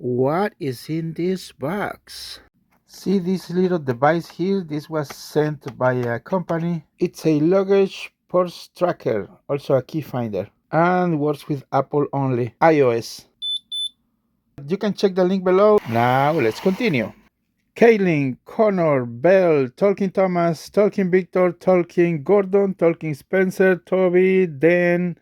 What is in this box? See this little device here? This was sent by a company. It's a luggage purse tracker, also a key finder, and works with Apple only, iOS. You can check the link below. Now let's continue. Kaylin, Connor, Belle, Tolkien Thomas, Tolkien Victor, Tolkien Gordon, Tolkien Spencer, Toby, Dan,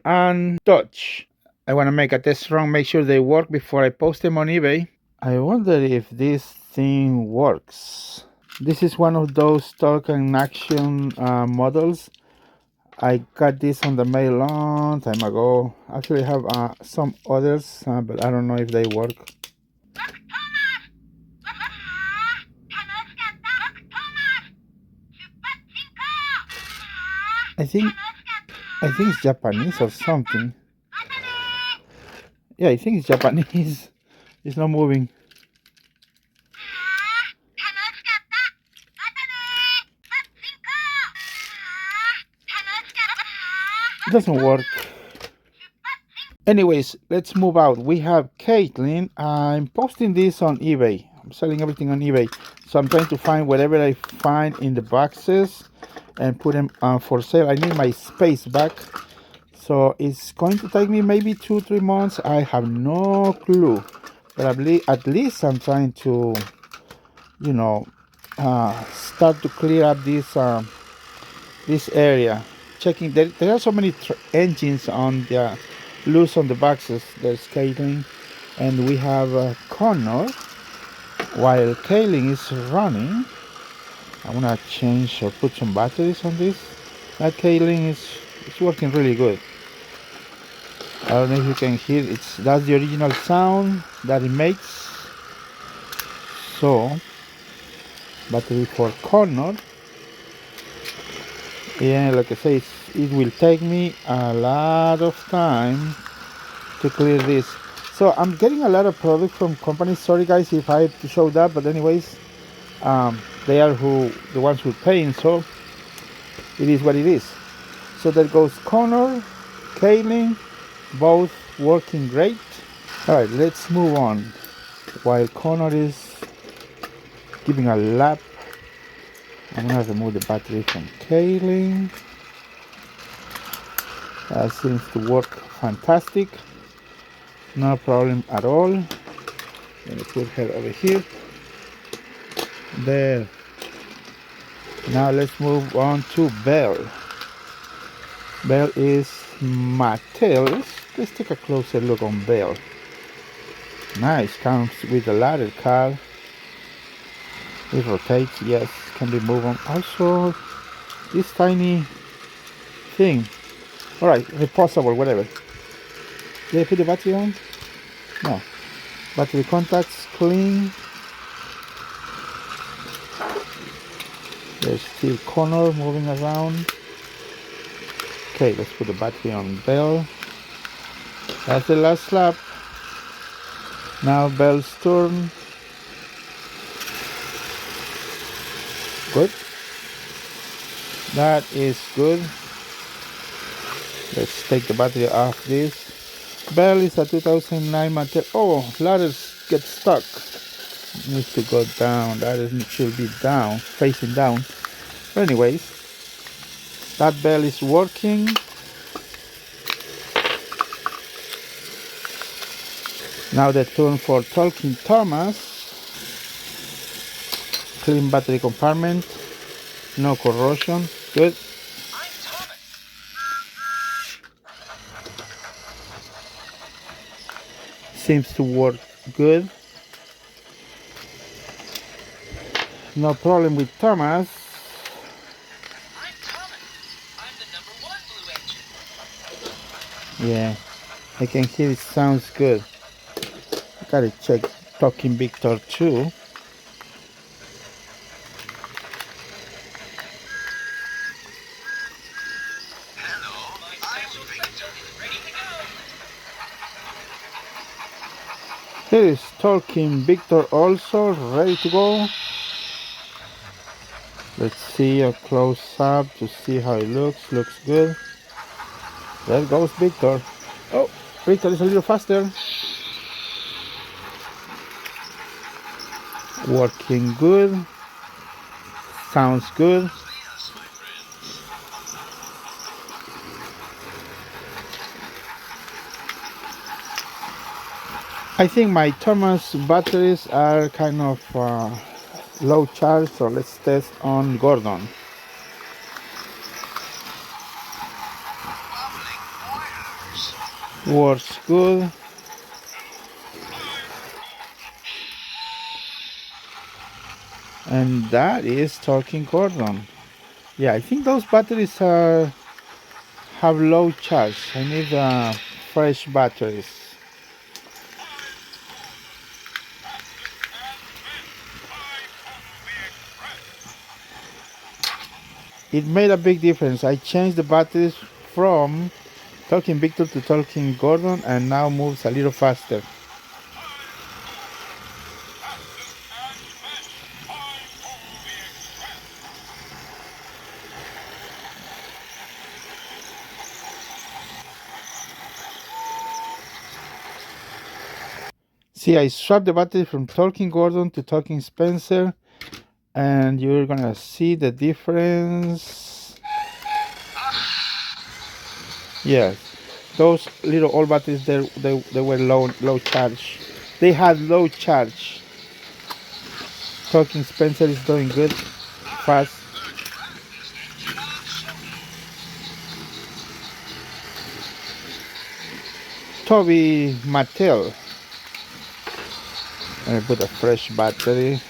and Dodge. I want to make a test run, make sure they work before I post them on eBay. I wonder if this thing works. This is one of those Tolkien action models. I got this on the mail long time ago. Actually, I have some others, but I don't know if they work. I think it's Japanese or something. Yeah, I think it's Japanese. It's not moving. It doesn't work. Anyways, let's move out. We have Caitlin. I'm posting this on eBay. I'm selling everything on eBay. So I'm trying to find whatever I find in the boxes and put them for sale. I need my space back. So it's going to take me maybe 2-3 months. I have no clue. But at least I'm trying to, start to clear up this area. Checking, there are so many engines on the loose on the boxes. There's Caitlin, and we have Connor. While Caitlin is running, I'm gonna change or put some batteries on this. That Caitlin is working really good. I don't know if you can hear it. That's the original sound that it makes. So, battery for Connor. Yeah, like I say, it will take me a lot of time to clear this. So I'm getting a lot of product from companies. Sorry guys if I have to show that, but anyways, they are the ones who are paying, so it is what it is. So there goes Connor, Kaylin, both working great. Alright, let's move on. While Connor is giving a lap, I'm gonna remove the battery from Kaylin. That seems to work fantastic. No problem at all. Let me put her over here. There. Now let's move on to Belle. Belle is Mattel. Let's take a closer look on Belle. Nice, comes with a ladder car. It rotates, yes, can be moved on. Also, this tiny thing. Alright, reposable, whatever. Did I put the battery on? No. Battery contacts clean. There's still Connor moving around. Okay, let's put the battery on Belle. That's the last lap. Now Belle's turn. Good. That is good. Let's take the battery off this. Belle is a 2009 Mattel. Oh, ladders get stuck. It needs to go down. That should be down, facing down. But anyways, that Belle is working. Now the turn for Tolkien Thomas. Clean battery compartment. No corrosion. Good. Seems to work good. No problem with Thomas. I'm Thomas. I'm the #1 blue engine. Yeah, I can hear it sounds good. I gotta check Tolkien Victor too. Hello, I'm Victor. Ready to go. Here is Tolkien Victor also ready to go. Let's see a close up to see how it looks. Looks good. There goes Victor. Oh, Victor is a little faster. Working good. Sounds good. I think my Thomas batteries are kind of low charge, so let's test on Gordon. Works good. And that is talking Gordon. Yeah, I think those batteries have low charge. I need fresh batteries. It made a big difference. I changed the batteries from Talking Victor to Talking Gordon and now moves a little faster. See, I swapped the battery from Talking Gordon to Talking Spencer, and you're gonna see the difference. Yes, those little old batteries, they were low charge. They had low charge. Talking Spencer is doing good, fast. Toby Mattel. I put a fresh battery.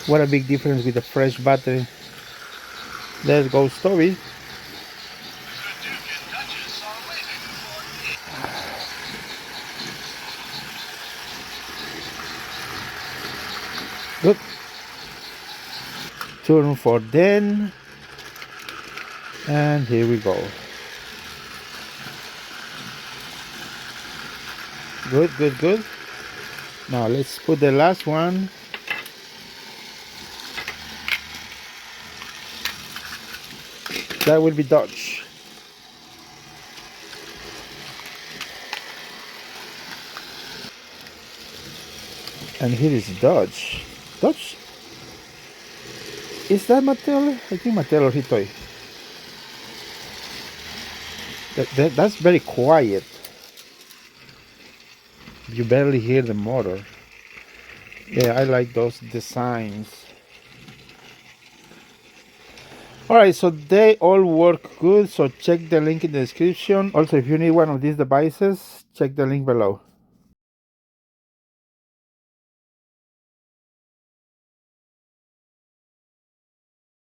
What a big difference with a fresh battery. There goes Toby. Good. Turn for Den. And here we go. Good, good, good. Now let's put the last one. That will be Dodge. And here is Dodge. Dodge? Is that Mattel? I think Mattel or Hitoy. That's very quiet. You barely hear the motor. Yeah, I like those designs. Alright, so they all work good, so check the link in the description. Also, if you need one of these devices, check the link below.